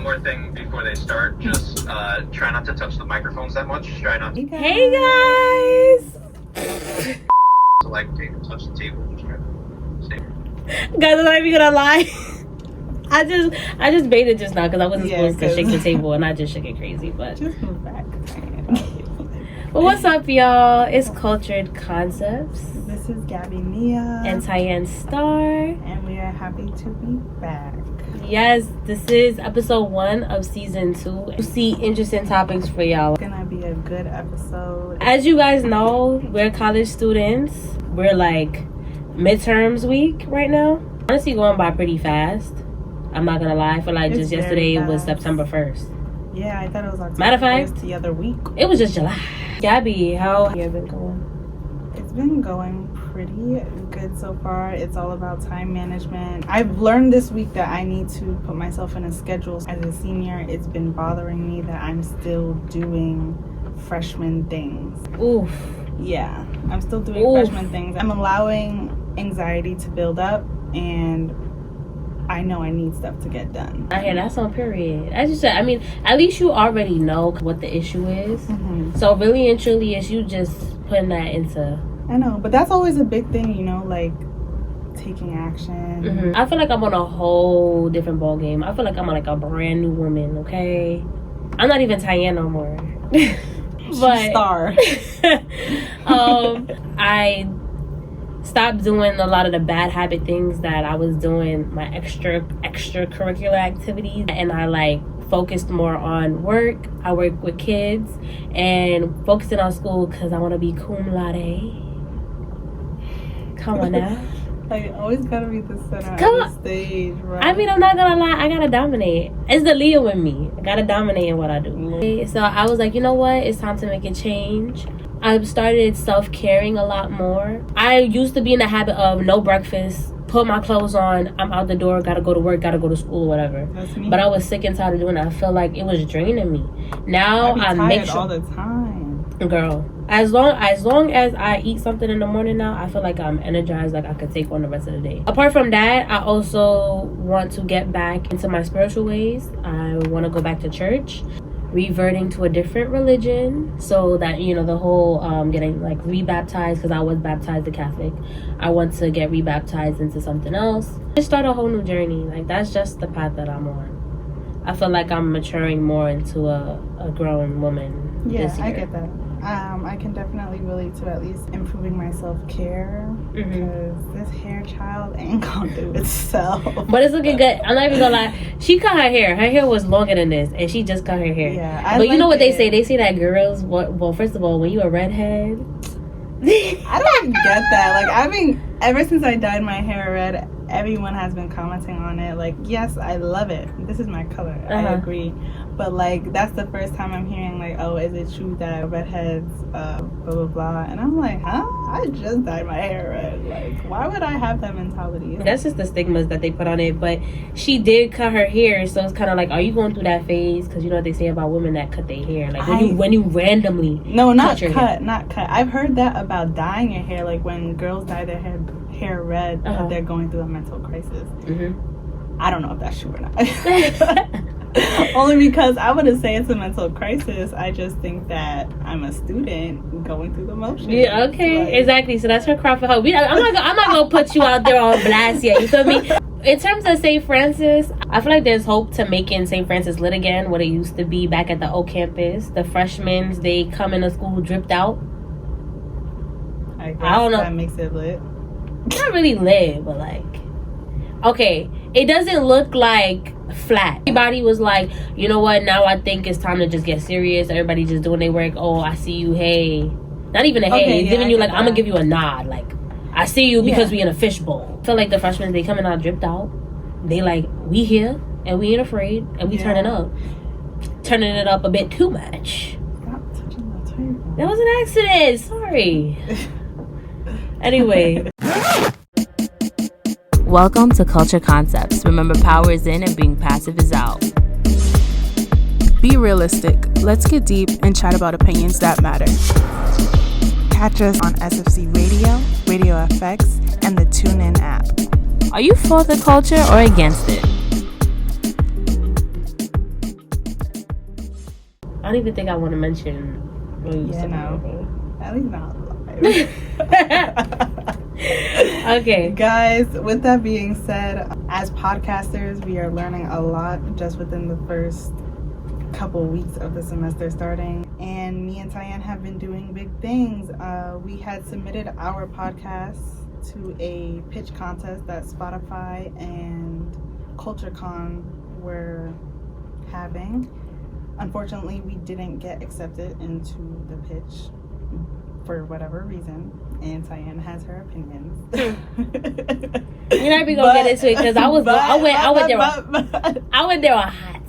one more thing before they start. Just try not to touch the microphones that much. Try not to. Hey guys! To like touch the table. Just try to stay. Guys, I'm not even gonna lie. I just made it just now because I wasn't supposed to shake the table and I just shook it crazy. But just move back. Well, what's up, y'all? It's Cultured Concepts. This is Gabby Mia and Tyann Star, and we are happy to be back. Yes, this is episode 1 of season 2. We'll see interesting topics for y'all. It's gonna be a good episode. As you guys know, we're college students. We're like midterms week right now. Honestly, going by pretty fast. I'm not gonna lie. I feel like It's just yesterday very was fast. September 1st. Yeah, I thought it was October. Matter of fact, the other week. It was just July. Gabby, how have you been going? It's been going pretty good so far. It's all about time management. I've learned this week that I need to put myself in a schedule. As a senior, it's been bothering me that I'm still doing freshman things. Oof. Yeah, I'm still doing freshman things. I'm allowing anxiety to build up, and I know I need stuff to get done. I hear that's on period. As you said, I mean, at least you already know what the issue is. Mm-hmm. So really and truly, it's you just putting that into... I know, but that's always a big thing, you know, like taking action. Mm-hmm. I feel like I'm on a whole different ball game. I feel like I'm like a brand new woman, okay? I'm not even Tyann no more. But Star. I stopped doing a lot of the bad habit things that I was doing, my extracurricular activities, and I like focused more on work. I work with kids and focusing on school because I want to be cum laude. Come on now. Like, always gotta be the center Come of the stage, right? I mean, I'm not gonna lie, I gotta dominate. It's the Leo in me. I gotta dominate in what I do. Mm-hmm. So I was like, you know what? It's time to make a change. I've started self-caring a lot more. I used to be in the habit of no breakfast, put my clothes on, I'm out the door, gotta go to work, gotta go to school, whatever. That's me. But I was sick and tired of doing that. I felt like it was draining me. Now I make sure all the time. Girl, as long as I eat something in the morning now, I feel like I'm energized, like I could take on the rest of the day. Apart from that, I also want to get back into my spiritual ways. I want to go back to church, reverting to a different religion, so that, you know, the whole getting like rebaptized, because I was baptized a Catholic. I want to get rebaptized into something else. Just start a whole new journey. Like, that's just the path that I'm on. I feel like I'm maturing more into a grown woman. Yeah, this year. I get that. I can definitely relate to at least improving my self-care, because this hair child ain't gonna do itself. But it's looking good. I'm not even gonna lie. She cut her hair. Her hair was longer than this, and she just cut her hair. Yeah, but you know what they say? They say that girls, well, first of all, when you a redhead, I don't get that. Like, I mean, ever since I dyed my hair red, everyone has been commenting on it. Like, yes, I love it. This is my color. I agree. But, like, that's the first time I'm hearing, like, oh, is it true that redheads, blah, blah, blah. And I'm like, huh? I just dyed my hair red. Like, why would I have that mentality? That's just the stigmas that they put on it. But she did cut her hair, so it's kind of like, are you going through that phase? Because you know what they say about women that cut their hair. Like, when you randomly No, not cut. I've heard that about dyeing your hair. Like, when girls dye their hair red, they're going through a mental crisis. I don't know if that's true or not. Only because I wouldn't say it's a mental crisis. I just think that I'm a student going through the motions. Yeah, okay, like, exactly. So that's her cry for help. I'm not gonna put you out there on blast yet. You feel me? In terms of St. Francis, I feel like there's hope to making St. Francis lit again, what it used to be back at the old campus. The freshmen, they come into school dripped out. I don't know. That makes it lit. Not really lit, but like, okay, it doesn't look like flat. Everybody was like, you know what, now I think it's time to just get serious. Everybody just doing their work. Oh, I see you, hey. Not even a hey, it's giving you like, I'm gonna give you a nod, like, I see you because we in a fishbowl. I feel like the freshmen, they coming out dripped out. They like, we here and we ain't afraid and we turning it up a bit too much. Stop touching my table. That was an accident, sorry. Anyway. Welcome to Culture Concepts. Remember, power is in and being passive is out. Be realistic. Let's get deep and chat about opinions that matter. Catch us on SFC Radio, Radio FX, and the TuneIn app. Are you for the culture or against it? I don't even think I want to mention. Yeah, no. At least not live. Okay. Guys, with that being said, as podcasters, we are learning a lot just within the first couple weeks of the semester starting. And me and Tyann have been doing big things. We had submitted our podcast to a pitch contest that Spotify and CultureCon were having. Unfortunately, we didn't get accepted into the pitch for whatever reason, and Tyann has her opinions. You're not even gonna get into it because I went there on hot.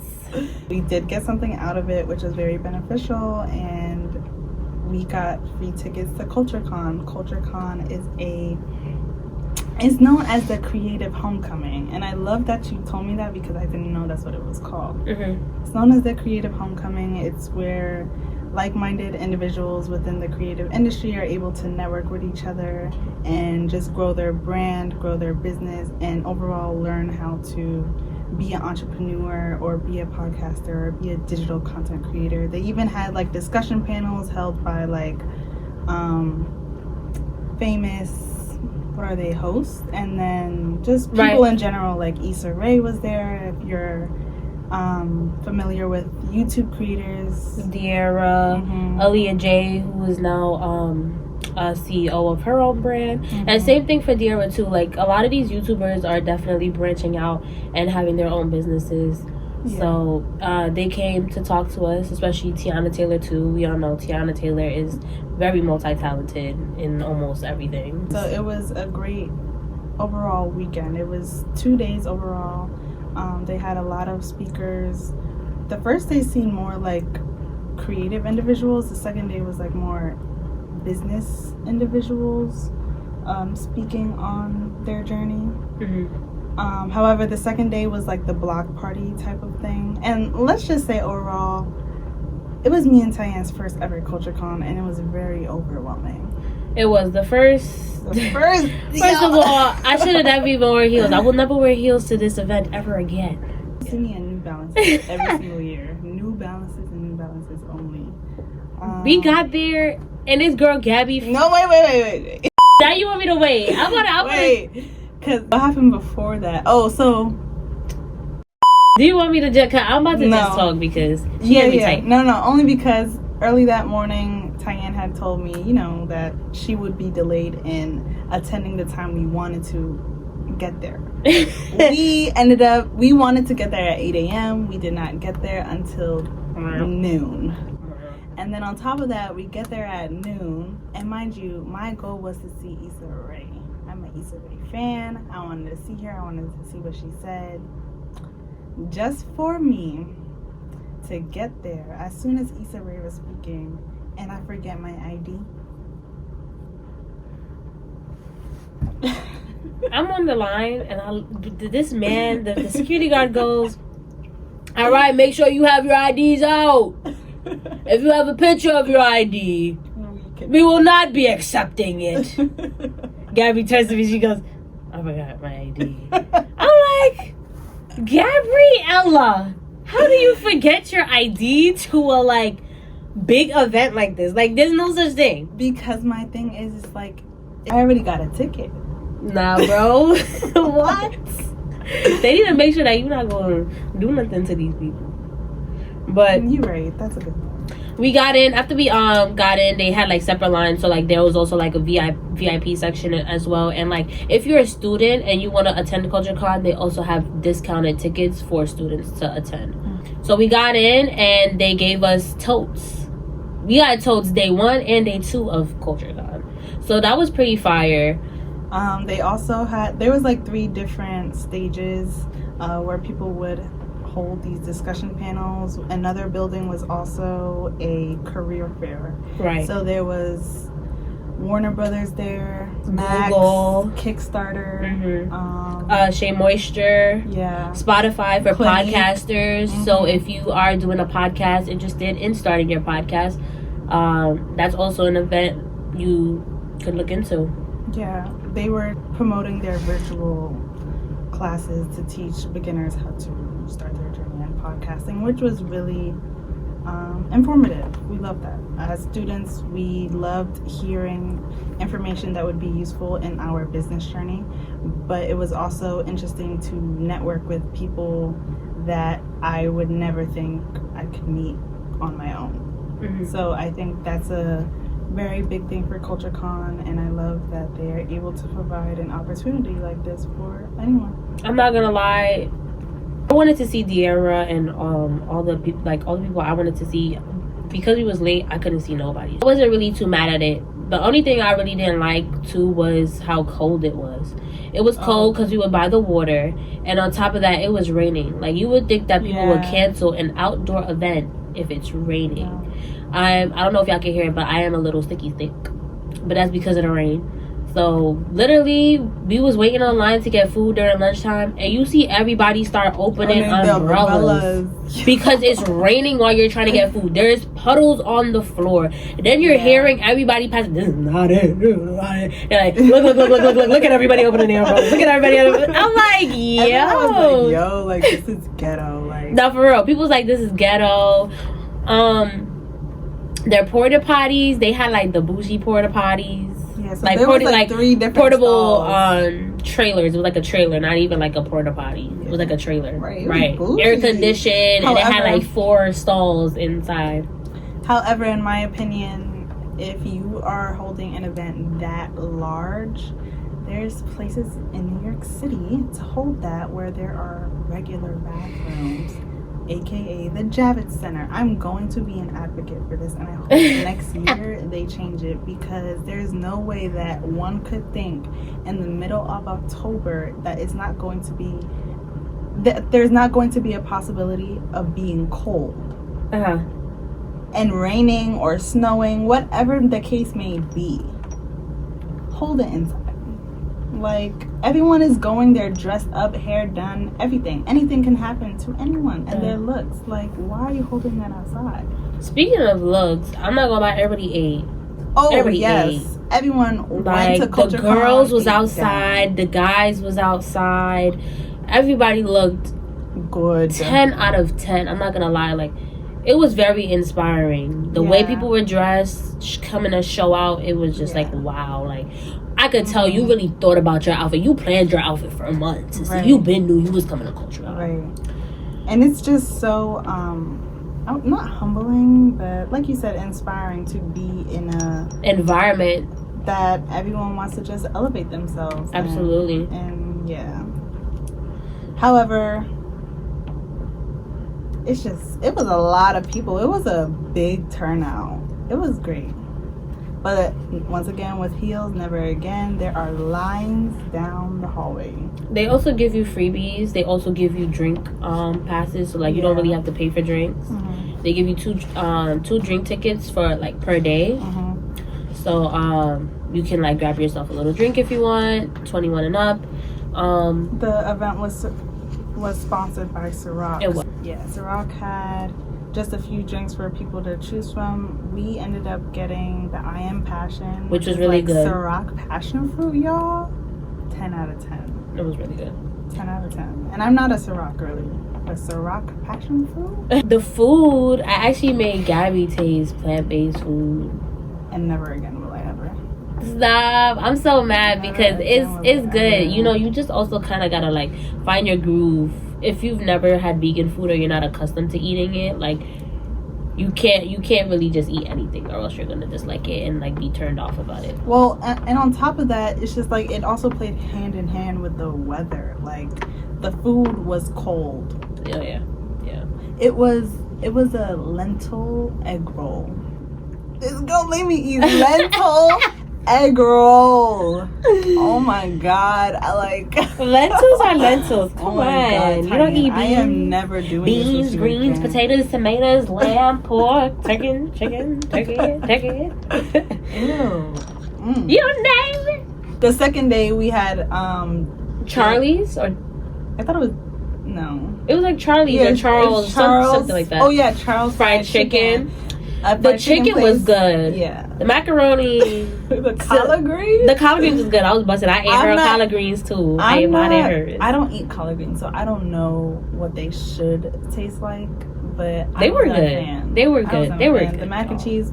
We did get something out of it, which was very beneficial, and we got free tickets to CultureCon. CultureCon is known as the creative homecoming, and I love that you told me that because I didn't know that's what it was called. It's known as the creative homecoming. It's where like-minded individuals within the creative industry are able to network with each other and just grow their brand, grow their business, and overall learn how to be an entrepreneur or be a podcaster or be a digital content creator. They even had like discussion panels held by like famous hosts, and then just people in general. Like Issa Rae was there. If you're familiar with YouTube creators, De'Ara, Aaliyah J, who is now CEO of her own brand, and same thing for De'Ara too. Like a lot of these YouTubers are definitely branching out and having their own businesses. So they came to talk to us, especially Tiana Taylor too. We all know Tiana Taylor is very multi-talented in almost everything. So it was a great overall weekend. It was 2 days overall. They had a lot of speakers. The first day seemed more like creative individuals. The second day was like more business individuals speaking on their journey. However, the second day was like the block party type of thing. And let's just say overall, it was me and Tyann's first ever CultureCon, and it was very overwhelming. It was the first. First of all, I should have never even worn heels. I will never wear heels to this event ever again. See me in New Balances every single year. New Balances and New Balances only. We got there, and this girl Gabby. No, wait. Now you want me to wait? I want wait. Because what happened before that? Oh, so. Do you want me to just? I'm about to just talk because she had me tight. No, only because early that morning, Tyann had told me, that she would be delayed in attending the time we wanted to get there. We wanted to get there at 8 a.m. We did not get there until noon. And then on top of that, we get there at noon. And mind you, my goal was to see Issa Rae. I'm an Issa Rae fan. I wanted to see her. I wanted to see what she said. Just for me to get there as soon as Issa Rae was speaking, and I forget my ID. I'm on the line, and this man, the security guard goes, "All right, make sure you have your IDs out. If you have a picture of your ID, we will not be accepting it." Gabby turns to me, she goes, "I forgot my ID." I'm like, Gabriella, how do you forget your ID to a big event like this? There's no such thing. Because my thing is like, I already got a ticket. Nah, bro. What? They need to make sure that you're not going to do nothing to these people. But you're right. That's a good one. We got in. After we got in, they had separate lines. So there was also a VIP section as well. And if you're a student and you want to attend CultureCon, they also have discounted tickets for students to attend. So we got in and they gave us totes. We got totes day 1 and day 2 of CultureCon. So that was pretty fire. They also there was 3 different stages where people would hold these discussion panels. Another building was also a career fair. Right. So there was Warner Brothers there, Google, Max, Kickstarter, Shea Moisture, Spotify for podcasters. So if you are doing a podcast, interested in starting your podcast, that's also an event you could look into. Yeah, they were promoting their virtual classes to teach beginners how to start their journey in podcasting, which was really informative. We love that. As students, we loved hearing information that would be useful in our business journey, but it was also interesting to network with people that I would never think I could meet on my own. Mm-hmm. So I think that's a very big thing for CultureCon, and I love that they are able to provide an opportunity like this for anyone. I'm not gonna lie, I wanted to see De'Ara and all the people I wanted to see. Because it was late, I couldn't see nobody. I wasn't really too mad at it. The only thing I really didn't like too was how cold it was. It was cold because we were by the water, and on top of that, it was raining. Like, you would think that people would cancel an outdoor event if it's raining. I don't know if y'all can hear it, but I am a little sticky thick, but that's because of the rain. So literally, we was waiting online to get food during lunchtime, and you see everybody start opening umbrellas because it's raining while you're trying to get food. There's puddles on the floor. And then you're hearing everybody pass. This is not it. This is not it. They're like, look at everybody opening their umbrellas. Look at everybody. I'm like, yo, like, this is ghetto. Like, no, for real. People's like, this is ghetto. Their porta potties, they had like the bougie porta potties. Yeah, so like, there was like 3 different portable stalls. Trailers. It was like a trailer, not even like a porta potty. It was like a trailer. Right. Bougie. Air conditioned, and it had like 4 stalls inside. However, in my opinion, if you are holding an event that large, there's places in New York City to hold that where there are regular bathrooms, aka the Javits Center. I'm going to be an advocate for this, and I hope next year they change it, because there's no way that one could think in the middle of October that it's not going to be, that there's not going to be a possibility of being cold and raining or snowing, whatever the case may be. Hold it inside. Like, everyone is going there dressed up, hair done, everything. Anything can happen to anyone and their looks. Like, why are you holding that outside? Speaking of looks, I'm not gonna lie, everybody ate. Oh, everybody yes. ate. Everyone like, went to CultureCon. The girls was outside, the guys was outside. Everybody looked good. 10 out of 10. I'm not gonna lie, like, it was very inspiring. The way people were dressed, coming to show out, it was just like, wow. Like, I could tell you really thought about your outfit. You planned your outfit for months. Right. You been knew you was coming to CultureCon. Right. And it's just so, not humbling, but like you said, inspiring to be in a environment that everyone wants to just elevate themselves. Absolutely. And yeah. However, it was a lot of people. It was a big turnout. It was great. But once again, with heels, never again. There are lines down the hallway. They also give you freebies. They also give you drink passes, so like you don't really have to pay for drinks. Mm-hmm. They give you two drink tickets for like per day. Mm-hmm. So you can like grab yourself a little drink if you want, 21 and up. The event was sponsored by Ciroc. It was. Yeah, Ciroc had just a few drinks for people to choose from. We ended up getting the I Am Passion, which was really good. Ciroc passion fruit, y'all. 10 out of 10. It was really good. 10 out of 10. And I'm not a Ciroc girly, but Ciroc passion fruit. The food, I actually made Gabby taste plant-based food, and never again will I ever. Stop! I'm so mad because it's good. You know, you just also kind of gotta like find your groove. If you've never had vegan food or you're not accustomed to eating it, like you can't really just eat anything, or else you're gonna dislike it and like be turned off about it. Well, and on top of that, it's just like it also played hand in hand with the weather. Like the food was cold. Yeah. It was a lentil egg roll. This girl made me eat lentil egg roll. Oh my god, I like lentils are lentils. Come on, God, you don't eat beans. I am never doing beans, this greens, potatoes, tomatoes, lamb, pork, chicken, turkey. Ew. You name it. The second day we had Charlie's, or I thought it was it was like Charlie's or Charles, something like that. Oh yeah, Charles fried chicken. The chicken was good. Yeah. The macaroni. The collard greens? The collard greens was good. I was busted. I ate her collard greens too. I don't eat collard greens, so I don't know what they should taste like. But they were good. Fan. They were good. They were good. The mac and cheese.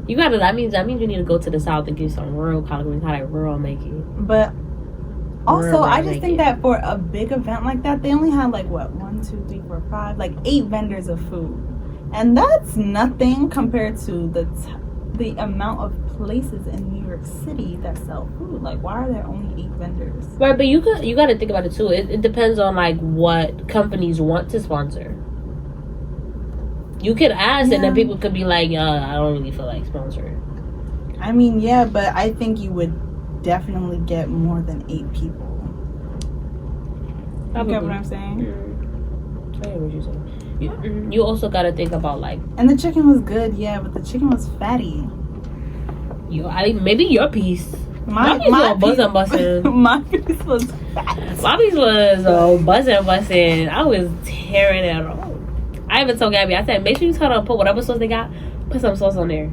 You gotta. That means you need to go to the South and get some real collard greens. How they real make it. But also, I just think that for a big event like that, they only had like what 1, 2, 3, 4, 5, like 8 vendors of food, and that's nothing compared to the amount of places in New York City that sell food. Like, why are there only 8 vendors? Right, but you got to think about it too. It depends on like what companies want to sponsor. You could ask, and then people could be like, I don't really feel like sponsoring. I mean, yeah, but I think you would definitely get more than 8 people. You get what I'm saying? I hear what you're saying. You also got to think about like... And the chicken was good, yeah, but the chicken was fatty. Maybe your piece. My piece was buzzing. My piece was fat. My piece was buzzing. I was tearing it off. I even told Gabby, I said, make sure you tell them to put whatever sauce they got, put some sauce on there.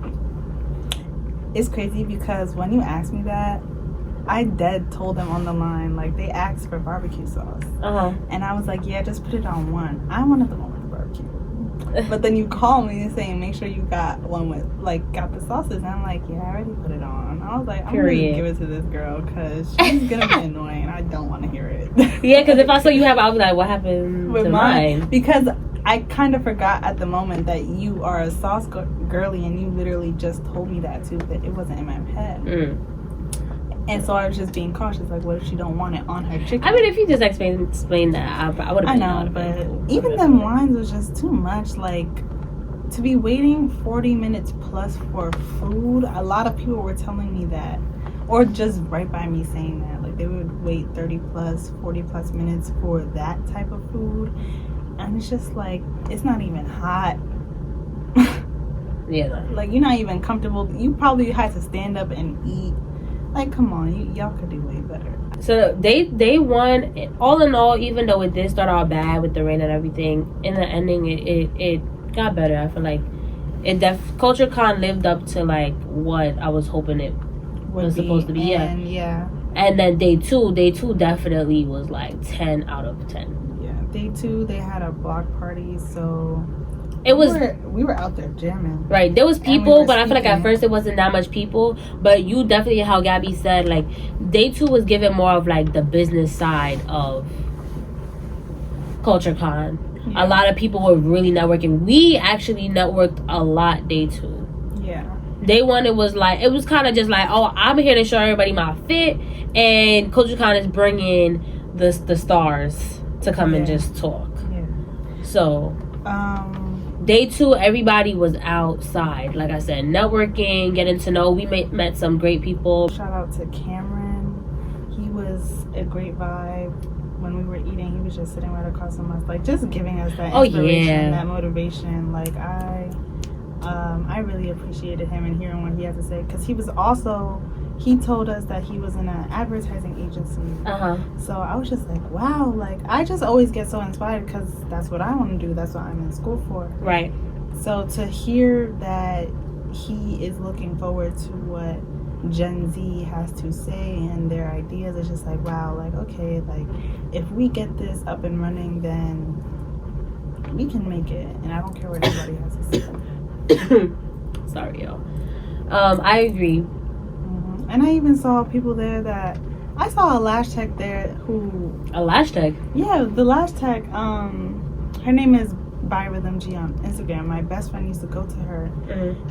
It's crazy because when you asked me that, I told them on the line, like, they asked for barbecue sauce. And I was like, yeah, just put it on one. I wanted the one with the barbecue. But then you called me saying, make sure you got one with, like, got the sauces. And I'm like, yeah, I already put it on. I was like, I'm going to give it to this girl because she's going to be annoying. I don't want to hear it. Yeah, because if I saw you have it, I was like, what happened with mine? Because I kind of forgot at the moment that you are a sauce girly, and you literally just told me that too, but it wasn't in my head. And so I was just being cautious, like, what if she don't want it on her chicken? I mean, if you just explain that, I would have been. I know, but even them lines was just too much. Like, to be waiting 40 minutes plus for food, a lot of people were telling me that, or just right by me saying that, like, they would wait 30 plus, 40 plus minutes for that type of food. And it's just like, it's not even hot. Yeah. Like, you're not even comfortable. You probably had to stand up and eat. Like, come on, y'all could do way better. So they won. All in all, even though it did start out bad with the rain and everything, in the ending it got better. I feel like Culture Con lived up to like what I was hoping it was supposed to be. Yeah. And then day two definitely was like 10 out of 10. Day 2, they had a block party, so we were out there jamming. Right, there was people, but I feel like at first it wasn't that much people. But you definitely, how Gabby said, like day 2 was given more of like the business side of Culture Con. A lot of people were really networking. We actually networked a lot day 2. Yeah. Day 1, it was kind of just like, oh, I'm here to show everybody my fit, and Culture Con is bringing the stars to come and just talk. Yeah. So, day 2, everybody was outside. Like I said, networking, getting to know. We met some great people. Shout out to Cameron. He was a great vibe. When we were eating, he was just sitting right across from us, like just giving us that inspiration, that motivation. Like I really appreciated him and hearing what he had to say, because he told us that he was in an advertising agency. So I was just like, wow, like I just always get so inspired because that's what I want to do. That's what I'm in school for. Right. So to hear that he is looking forward to what Gen Z has to say and their ideas, it's just like, wow, like, okay, like if we get this up and running, then we can make it. And I don't care what anybody has to say. Sorry, y'all. I agree. And I even saw people there I saw a lash tech there A lash tech? Yeah, the lash tech, her name is Rhythm G on Instagram. My best friend used to go to her.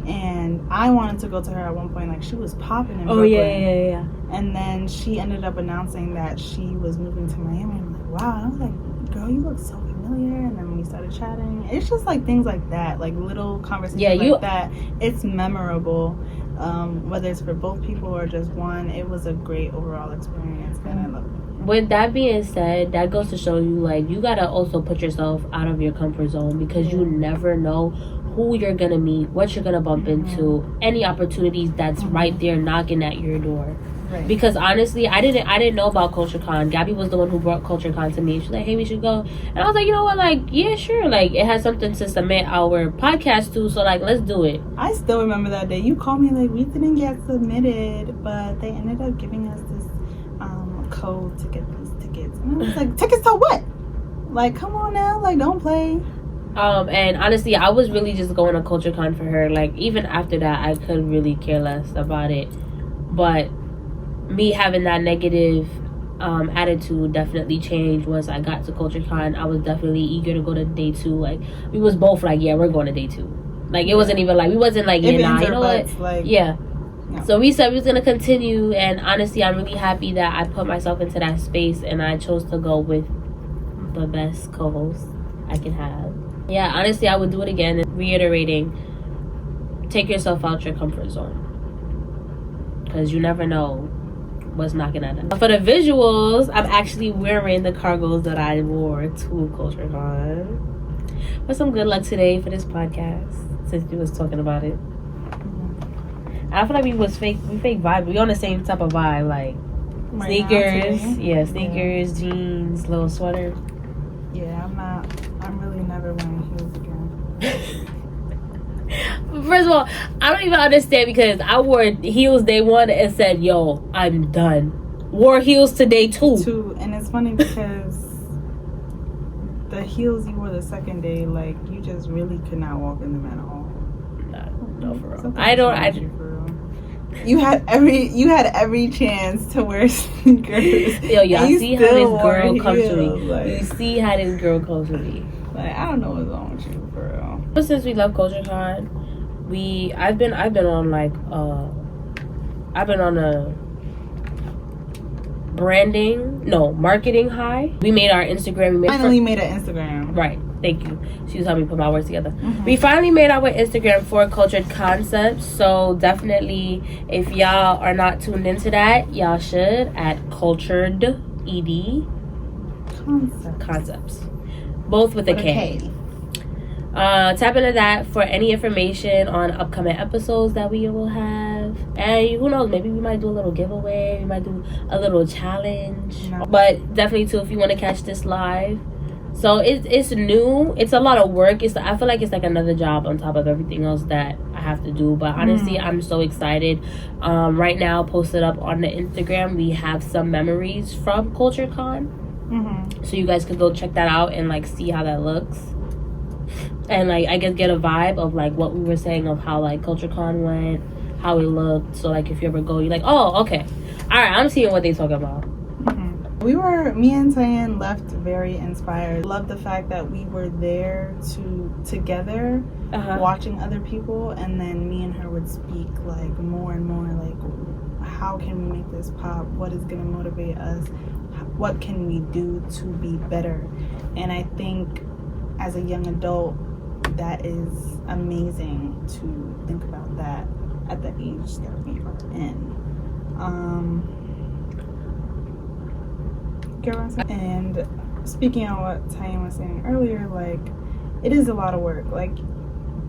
And I wanted to go to her at one point. Like, she was popping in Brooklyn. Yeah. And then she ended up announcing that she was moving to Miami. I'm like, wow. And I was like, girl, you look so familiar. And then we started chatting. It's just like things like that, like little conversations like that. It's memorable. Whether it's for both people or just one, it was a great overall experience, and I love it. With that being said, that goes to show you, like, you gotta also put yourself out of your comfort zone, because you never know who you're gonna meet, what you're gonna bump into, any opportunities that's right there knocking at your door. Right. Because honestly, I didn't know about Culture Con. Gabby was the one who brought Culture Con to me. She's like, hey, we should go. And I was like, you know what, like, yeah, sure. Like, it has something to submit our podcast to, so like, let's do it. I still remember that day. You called me like, we didn't get submitted, but they ended up giving us this code to get these tickets. And I was like, tickets to what? Like, come on now, like, don't play. And honestly, I was really just going to CultureCon for her. Like, even after that, I could really care less about it. But me having that negative attitude definitely changed once I got to CultureCon. I was definitely eager to go to day 2. Like, we was both like, yeah, we're going to day 2. Like, it wasn't even like, we wasn't like, yeah, nah, you know what? Like, yeah. No. So we said we was going to continue. And honestly, I'm really happy that I put myself into that space. And I chose to go with the best co-host I can have. Yeah, honestly, I would do it again. And reiterating, take yourself out your comfort zone. Because you never know what's knocking at it. For the visuals, I'm actually wearing the cargos that I wore to CultureCon. For some good luck today for this podcast, since we was talking about it. I feel like we fake vibe. We on the same type of vibe, like sneakers. Yeah, sneakers, jeans, little sweater. Yeah, I'm really never wearing heels again. First of all, I don't even understand because I wore heels day 1 and said, yo, I'm done. Wore heels to day 2. And it's funny because the heels you wore the second day, like, you just really could not walk in them at all. No, for real. You had every chance to wear sneakers. Yo, y'all see how this girl comes to me. Like, you see how this girl comes to me. Like, I don't know what's wrong with you, for real. But since we love CultureCon, I've been on a marketing high. We made our Instagram. We finally made an Instagram. Right. Thank you. She was helping me put my words together. Mm-hmm. We finally made our Instagram for Cultured Concepts. So definitely, if y'all are not tuned into that, y'all should at Cultured ED Concepts. Both with a K. Tap into that for any information on upcoming episodes that we will have. And who knows, maybe we might do a little giveaway. We might do a little challenge. No. But definitely, too, if you want to catch this live. So it's new. It's a lot of work. I feel like it's like another job on top of everything else that I have to do. But honestly, I'm so excited. Right now, posted up on the Instagram, we have some memories from CultureCon. So you guys can go check that out and like see how that looks. And like I guess get a vibe of like what we were saying of how like CultureCon went, how it looked. So like if you ever go, you're like, oh, okay. Alright, I'm seeing what they talking about. Me and Tyann left very inspired. Love the fact that we were there together, watching other people, and then me and her would speak like more and more like, how can we make this pop? What is going to motivate us? What can we do to be better? And I think as a young adult, that is amazing to think about that at the age that we are in. And speaking on what Tyann was saying earlier, like, it is a lot of work. Like,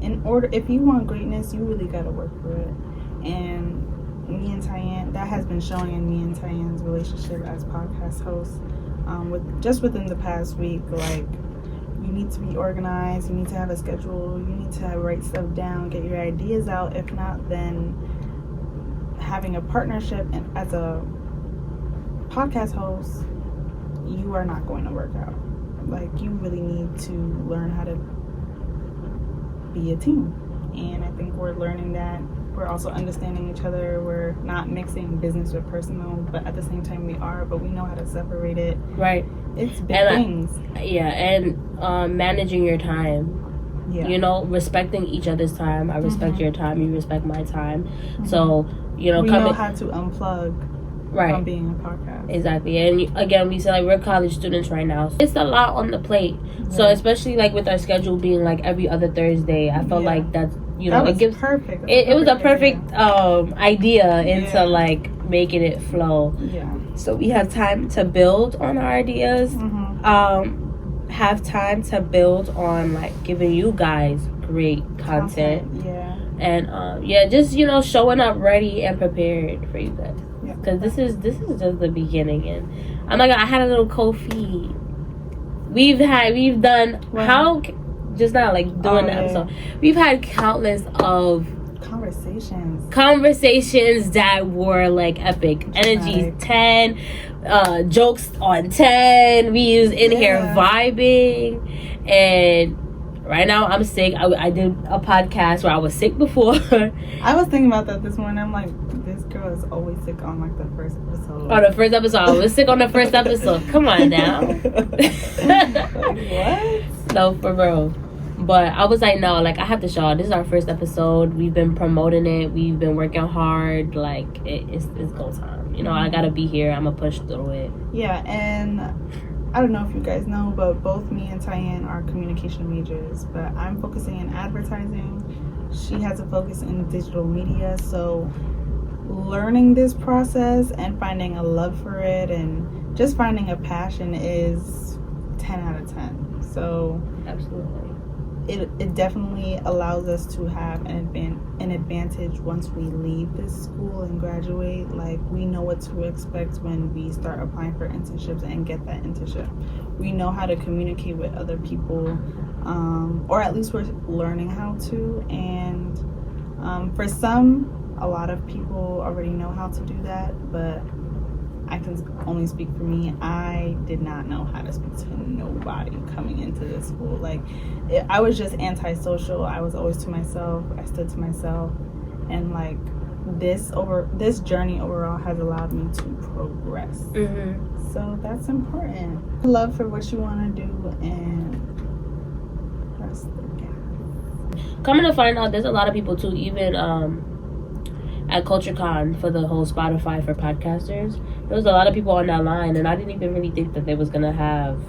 if you want greatness, you really got to work for it. And me and Tyann, that has been showing in me and Tyann's relationship as podcast hosts. Within the past week, like, you need to be organized, you need to have a schedule, you need to write stuff down, get your ideas out. If not, then having a partnership and as a podcast host, you are not going to work out. Like, you really need to learn how to be a team. And I think we're learning that. We're also understanding each other. We're not mixing business with personal, but at the same time we are, but we know how to separate it. Right. It's big things. And managing your time. Yeah. You know, respecting each other's time. I respect your time, you respect my time. So, you know, we know how to unplug from being a podcast. Exactly. And again, we say like we're college students right now. So it's a lot on the plate. Yeah. So especially like with our schedule being like every other Thursday, I felt like that's, you know, it gives perfect. It was a perfect idea into like making it flow. Yeah. So we have time to build on our ideas. Have time to build on like giving you guys great content. Yeah. And just, you know, showing up ready and prepared for you guys. Because this is just the beginning. And I'm like, I had a little cold feed. We've done just now, like doing the episode, we've had countless of conversations that were like epic. Energy 10, jokes on 10. We was in here vibing and Right now, I'm sick. I did a podcast where I was sick before. I was thinking about that this morning. I'm like, this girl is always sick on like the first episode. On the first episode. I was sick on the first episode. Come on now. Like, what? No, for real. But I was like, no, like, I have to show y'all. This is our first episode. We've been promoting it. We've been working hard. Like, it's go time. You know, I gotta be here. I'm gonna push through it. Yeah, and I don't know if you guys know, but both me and Tyann are communication majors. But I'm focusing in advertising. She has a focus in digital media. So learning this process and finding a love for it and just finding a passion is 10 out of 10. So Absolutely. It definitely allows us to have an advantage once we leave this school and graduate. Like, we know what to expect when we start applying for internships and get that internship. We know how to communicate with other people, or at least we're learning how to. And for some, a lot of people already know how to do that, but I can only speak for me. I did not know how to speak to nobody coming into this school. Like, I was just antisocial. I was always to myself. I stood to myself. And like, this journey overall has allowed me to progress. Mm-hmm. So that's important. Love for what you want to do, and that's the gap. Coming to find out, there's a lot of people too, even at CultureCon for the whole Spotify for podcasters. There was a lot of people on that line, and I didn't even really think that they was gonna have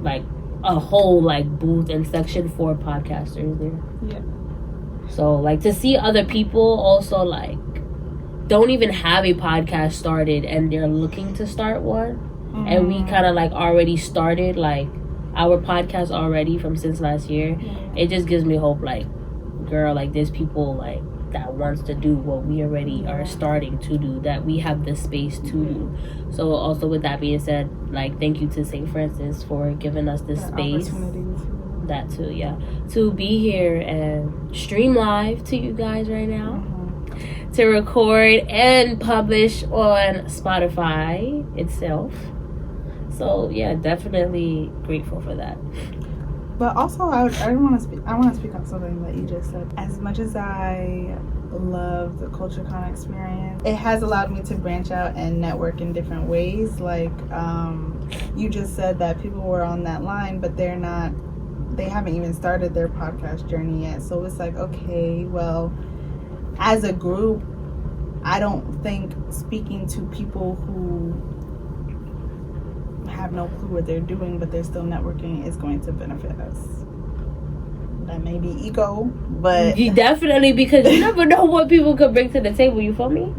like a whole like booth and section for podcasters there. Yeah. So like, to see other people also like don't even have a podcast started and they're looking to start one, mm-hmm. and we kind of like already started like our podcast already from since last year. Mm-hmm. It just gives me hope. Like, girl, like there's people like that wants to do what we already are starting to do, that we have the space to do. So also, with that being said, like, thank you to St. Francis for giving us this space, that too, yeah, to be here and stream live to you guys right now, to record and publish on Spotify itself. So yeah, definitely grateful for that. But also, I want to speak on something that you just said. As much as I love the CultureCon experience, it has allowed me to branch out and network in different ways. Like, you just said that people were on that line, but they haven't even started their podcast journey yet. So it's like, okay, well, as a group, I don't think speaking to people who have no clue what they're doing, but they're still networking, is going to benefit us. That may be ego, but you definitely, because you never know what people could bring to the table. You feel me?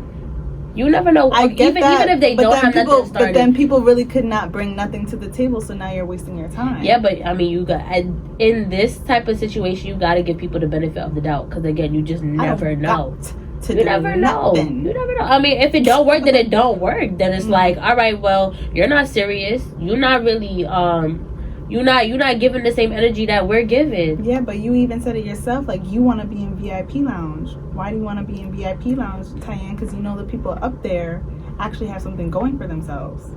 You never know. I get even if they but don't have people, nothing started. But then people really could not bring nothing to the table, so now you're wasting your time. Yeah, but I mean, you got, in this type of situation, you got to give people the benefit of the doubt, because again, you just never know. You never know. You never know. I mean, if it don't work, then it don't work. Then it's like, all right, well, you're not serious. You're not really you're not giving the same energy that we're giving. Yeah, but you even said it yourself. Like, you want to be in VIP lounge. Why do you want to be in VIP lounge, Tyann? Because you know the people up there actually have something going for themselves.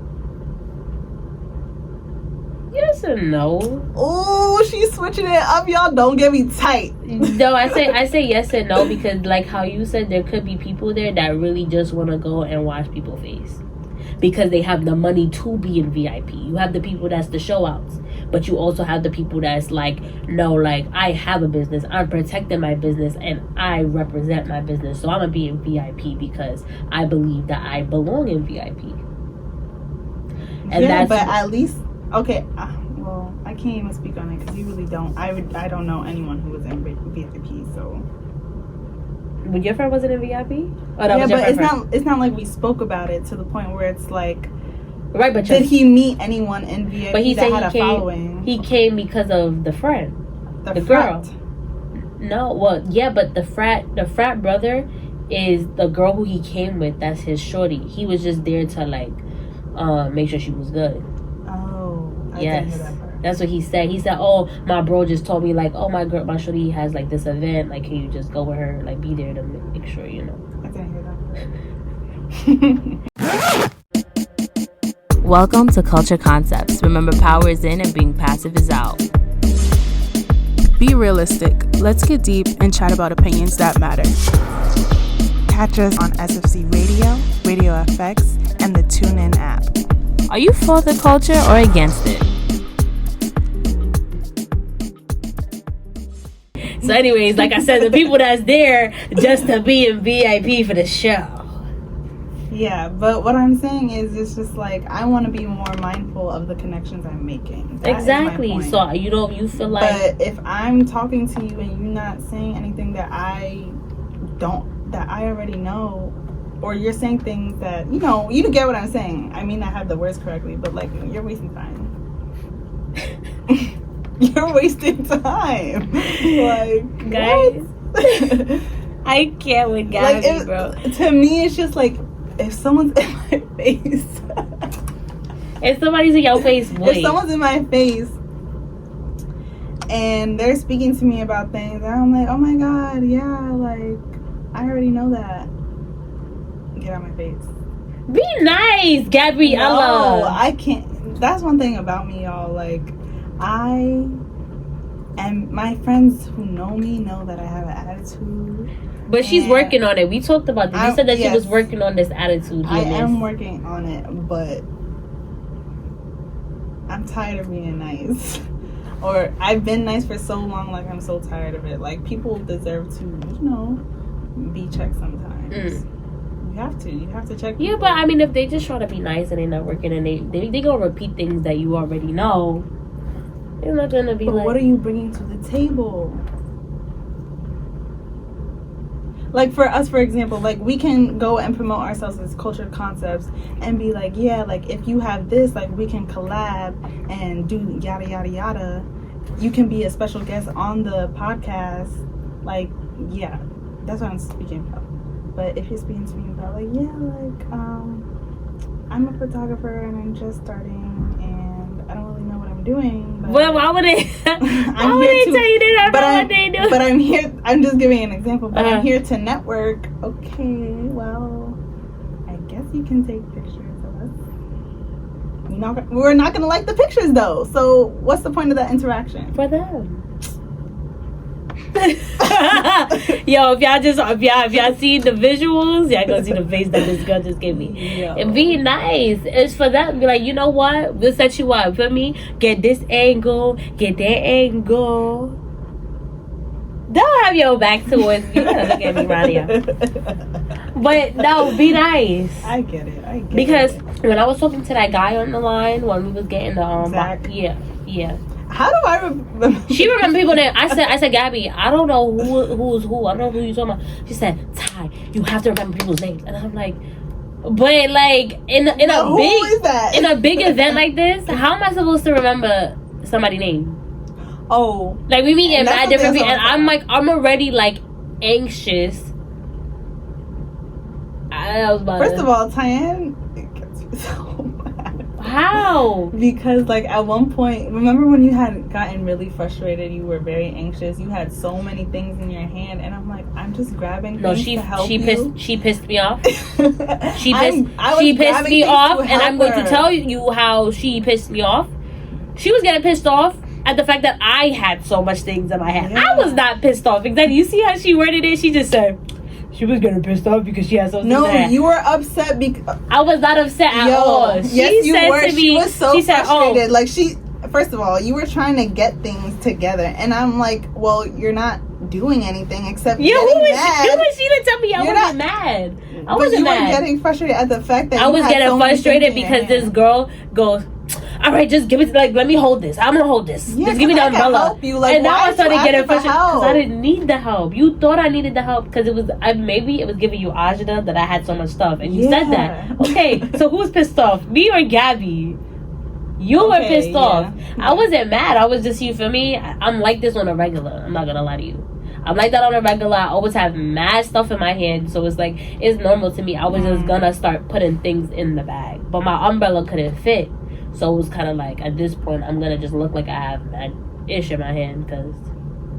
Yes and no. Oh, she's switching it up, y'all. Don't get me tight. No, I say yes and no, because like how you said, there could be people there that really just want to go and watch people face, because they have the money to be in VIP. You have the people that's the show outs, but you also have the people that's like, no, like, I have a business, I'm protecting my business, and I represent my business, so I'm gonna be in VIP because I believe that I belong in VIP. And yeah, but at least, okay, well, I can't even speak on it because you really don't. I don't know anyone who was in VIP, so. But your friend wasn't in VIP? Oh, yeah, but it's not like we spoke about it to the point where it's like, right? But did he meet anyone in VIP but he that said had he a came, following? He came because of the friend, the girl. No, well, yeah, but the frat brother is the girl who he came with. That's his shorty. He was just there to like make sure she was good. Oh, I yes. didn't hear that part. That's what he said. He said, "Oh, my bro just told me like, oh, my shorty has like this event. Like, can you just go with her? Like, be there to make sure, you know." I didn't hear that part. Welcome to Culture Concepts. Remember, power is in and being passive is out. Be realistic. Let's get deep and chat about opinions that matter. Catch us on SFC Radio, Radio FX, and the TuneIn app. Are you for the culture or against it? So anyways, like I said, the people that's there just to be in VIP for the show. Yeah, but what I'm saying is, it's just like, I want to be more mindful of the connections I'm making. That Exactly. is my point. So you feel like. But if I'm talking to you and you're not saying anything that I already know, or you're saying things that, you get what I'm saying. I mean, I have the words correctly, but like, you're wasting time. You're wasting time. Like, guys. what? I can't with Gabby, like, bro. To me, it's just like, if someone's in my face. If somebody's in your face, wait. If someone's in my face and they're speaking to me about things, and I'm like, oh my God, yeah, like, I already know that. Get out of my face. Be nice, Gabriella. No, I can't. That's one thing about me, y'all. Like, my friends who know me know that I have an attitude. But she's working on it. We talked about this. You said that she was working on this attitude. I am working on it, but I'm tired of being nice. Or I've been nice for so long, like, I'm so tired of it. Like, people deserve to, be checked sometimes. You have to check people. Yeah, but I mean, if they just try to be nice and they're not working, and they gonna repeat things that you already know, it's not gonna be. But what are you bringing to the table? Like, for us, for example, like, we can go and promote ourselves as cultured concepts and be like, yeah, like, if you have this, like, we can collab and do yada yada yada. You can be a special guest on the podcast. Like, yeah, that's what I'm speaking about. But if you're speaking to me about, like, yeah, like, I'm a photographer and I'm just starting and I don't really know what I'm doing. But well, why would they? Why would they tell you they don't know what they do? But I'm here. I'm just giving an example. But I'm here to network. Okay, well, I guess you can take pictures of us. We're not gonna like the pictures though. So what's the point of that interaction? For them. Yo, if y'all see the visuals, y'all gonna see the face that this girl just gave me. And be nice. It's for them. Be like, you know what? We'll set you up. Feel me? Get this angle. Get that angle. Don't have your back towards me. You gotta look at me right here. But no, be nice. I get it. Because when I was talking to that guy on the line when we was getting the Zach. Yeah. How do I remember? She remember people that I said, Gabby, I don't know who's who. I don't know who you're talking about. She said, Ty, you have to remember people's names. And I'm like, but like in a big event like this, how am I supposed to remember somebody's name? Oh, like we meet in mad different people, and I'm like, I'm already like anxious. First of all, Tyann, it gets me so mad. How? Because like at one point, remember when you had gotten really frustrated, you were very anxious, you had so many things in your hand, and I'm like, I'm just grabbing things to help you. She pissed me off. She pissed me off, and I'm going to tell you how she pissed me off. She was getting pissed off at the fact that I had so much things in my hand. Yeah. I was not pissed off. Exactly. You see how she worded it? She just said she was getting pissed off because she had something. No, you were upset because I was not upset at all. Yes, you were. She was so frustrated. Like first of all, you were trying to get things together, and I'm like, well, you're not doing anything except getting mad. Who was she to tell me I wasn't mad? I wasn't mad. You were getting frustrated at the fact that I was getting frustrated because this girl goes, all right, just give it. Like, let me hold this. I'm gonna hold this. Yeah, just give me the umbrella. Help you. Like, and now I started getting frustrated because I didn't need the help. You thought I needed the help because maybe it was giving you agita that I had so much stuff, and you said that. Okay, so who's pissed off? Me or Gabby? You were pissed off. I wasn't mad. I was just, you feel me? I'm like this on a regular. I'm not gonna lie to you. I'm like that on a regular. I always have mad stuff in my hand, so it's like it's normal to me. I was just gonna start putting things in the bag, but my umbrella couldn't fit. So it was kind of like, at this point, I'm going to just look like I have mad ish in my hand because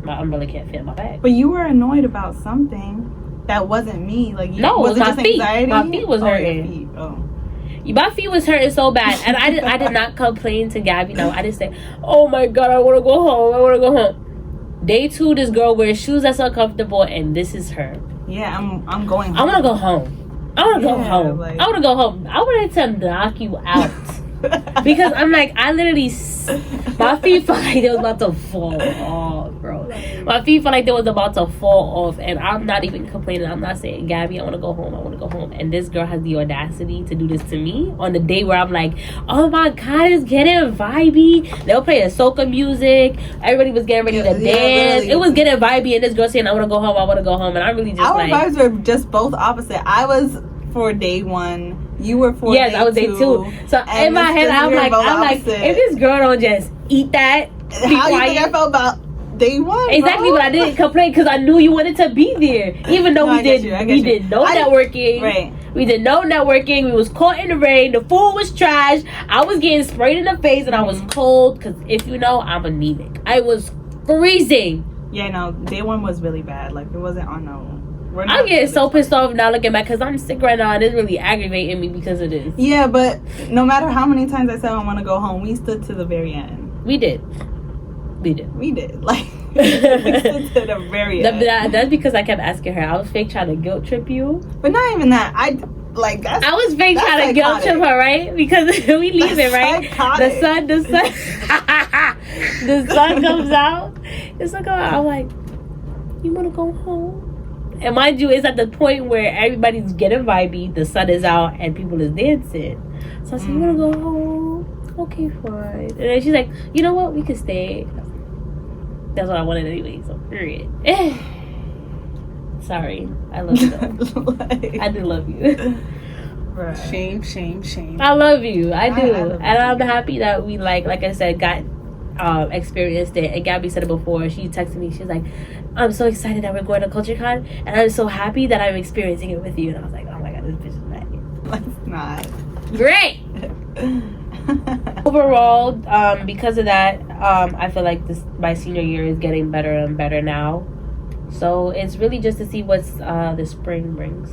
my umbrella can't fit in my bag. But you were annoyed about something that wasn't me. Like, no, it was my feet. Anxiety? My feet was hurting. My feet was hurting so bad. And I did not complain to Gabby. No, I didn't say, oh my God, I want to go home. Day 2, this girl wears shoes that's uncomfortable, and this is her. Yeah, I'm going home. I want to go home. I want to go home. like- I want to go home. I wanted to knock you out. Because I'm like, I literally, my feet felt like they was about to fall off, bro. My feet felt like they was about to fall off, and I'm not even complaining. I'm not saying, Gabby, I want to go home. I want to go home. And this girl has the audacity to do this to me on the day where I'm like, oh my God, it's getting vibey. They were playing soca music. Everybody was getting ready to dance. Literally. It was getting vibey, and this girl saying, I want to go home. I want to go home. And I'm really just Our like, vibes were just both opposite. I was for day 1. You were for yes, day I was day 2. So And in my it's head, just I'm we were like, both if opposite. this girl don't just eat that, be How you think I quiet. felt about day 1? Exactly, bro? but I didn't complain because I knew you wanted to be there. Even though No, we I get did, you, I get we you. did no I- networking. Right. We did no networking. We was caught in the rain. The food was trash. I was getting sprayed in the face, and I was cold. Because if you know, I'm anemic. I was freezing. Yeah, no, day 1 was really bad. Like, it wasn't on no. we're not I'm getting really- so pissed off now looking back because I'm sick right now, and it's really aggravating me because of this. Yeah, but no matter how many times I said I want to go home, we stood to the very end. We did. We did. We did. Like, we stood to the very end. That's because I kept asking her. I was fake trying to guilt trip you. But not even that. I was fake that's trying to guilt trip psychotic. her, right? Because we leave it, right? Psychotic. The sun comes out. The sun comes out. I'm like, you want to go home? And mind you, it's at the point where everybody's getting vibey, the sun is out, and people is dancing. So I said, you want to go home? Okay, fine. And then she's like, you know what? We can stay. That's what I wanted anyway, so period. Sorry. I love you though. Like, I do love you. right. Shame. I love you. I do. I love you. And I'm happy that we like I said, got experienced it. And Gabby said it before. She texted me. She's like, I'm so excited that we're going to CultureCon, and I'm so happy that I'm experiencing it with you. And I was like, oh my God, this bitch is mad. Let's not. Great. Overall, because of that, I feel like my senior year is getting better and better now. So it's really just to see what's the spring brings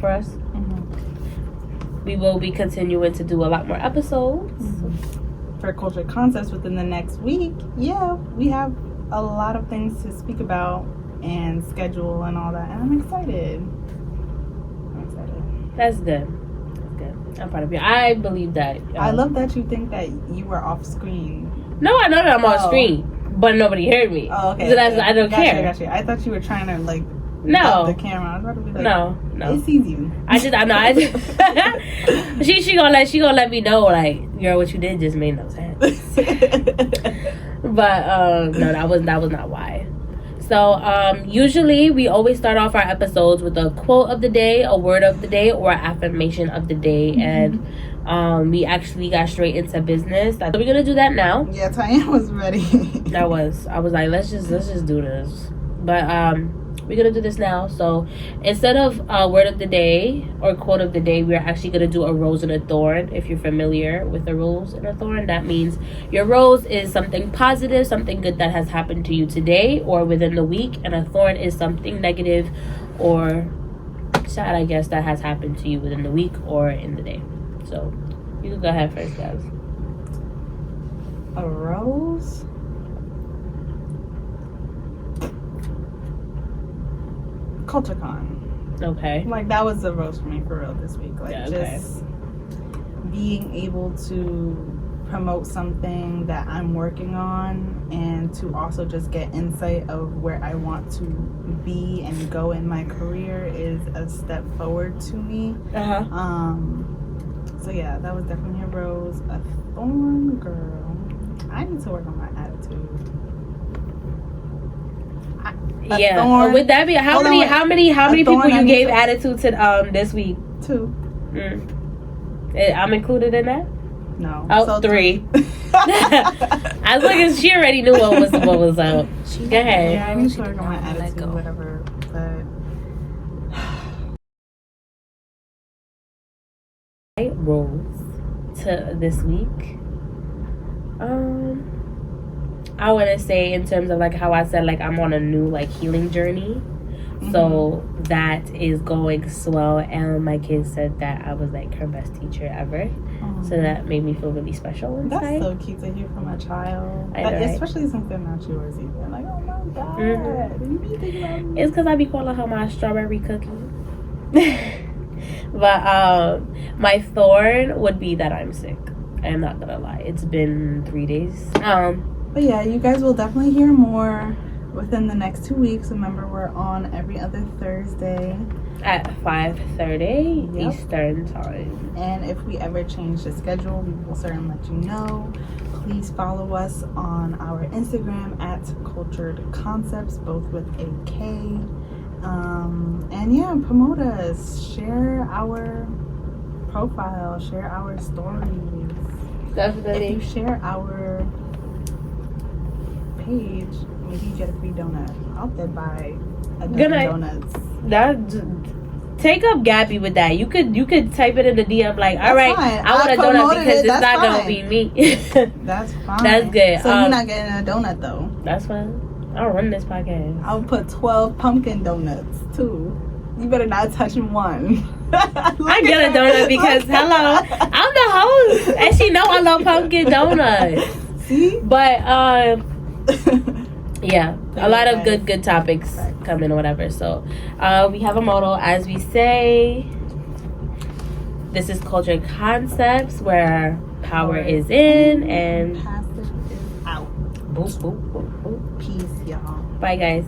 for us. Mm-hmm. We will be continuing to do a lot more episodes. For Culture Concepts within the next week, yeah, we have a lot of things to speak about and schedule and all that, and I'm excited. That's good. I'm proud of you. I believe that. I love that you think that you were off screen. No, I know that I'm on Oh. screen, but nobody heard me. Oh, okay. So that's I don't care. Gotcha. I thought you were trying to like No. up the camera. I was about to be like, No. it sees you. I she gonna let me know like, girl, what you did just made no sense. But no, that was not why. So usually we always start off our episodes with a quote of the day, a word of the day, or an affirmation of the day, and we actually got straight into business. So we're gonna do that now. Yeah, Tyann was ready. I was like, let's just do this. But we're gonna do this now. So instead of word of the day or quote of the day, we're actually gonna do a rose and a thorn. If you're familiar with a rose and a thorn, that means your rose is something positive, something good that has happened to you today or within the week, and a thorn is something negative or sad, I guess, that has happened to you within the week or in the day. So you can go ahead first, guys. A rose? CultureCon. Okay. Like, that was the rose for me for real this week. Like, Yeah, okay. just being able to promote something that I'm working on, and to also just get insight of where I want to be and go in my career is a step forward to me. So yeah, that was definitely a rose. A thorn, girl, I need to work on my attitude. Yeah. thorn. Would that be how Hold on, many wait. how many A people thorn, you I gave need to- attitude to this week? 2. I'm included in that. No. Oh, So 3. As long as she already knew what was up. Go ahead. Yeah, I need to work on my attitude, whatever. But Rose to this week. I want to say in terms of like how I said like I'm on a new like healing journey So that is going swell, and my kids said that I was like her best teacher ever. So that made me feel really special inside. That's so cute to hear from a child. I know, right? Especially since they're not yours either. Like, oh my god. You be thinking about me. It's because I be calling her my strawberry cookie. But my thorn would be that I'm sick. I'm not gonna lie. It's been 3 days. But yeah, you guys will definitely hear more within the next 2 weeks. Remember, we're on every other Thursday at 5:30 Eastern time. And if we ever change the schedule, we will certainly let you know. Please follow us on our Instagram at Cultured Concepts, both with a K. And yeah, promote us. Share our profile. Share our stories. Definitely. If you share our page, maybe you get a free donut. I'll bid buy a dozen donuts. Take up Gabby with that. You could type it in the DM like, all right, fine. I want a donut because it's not fine. gonna be me. That's fine. That's good. So you're not getting a donut though. That's fine. I'll run this podcast. I'll put 12 pumpkin donuts too. You better not touch one. I get a donut because hello, I'm the host, and she know I love pumpkin donuts. See? But yeah, a lot of good topics coming or whatever. So we have a motto, as we say. This is Cultured Concepts, where power is in and passive is out. boop boop boop boop. Peace, y'all. Bye, guys.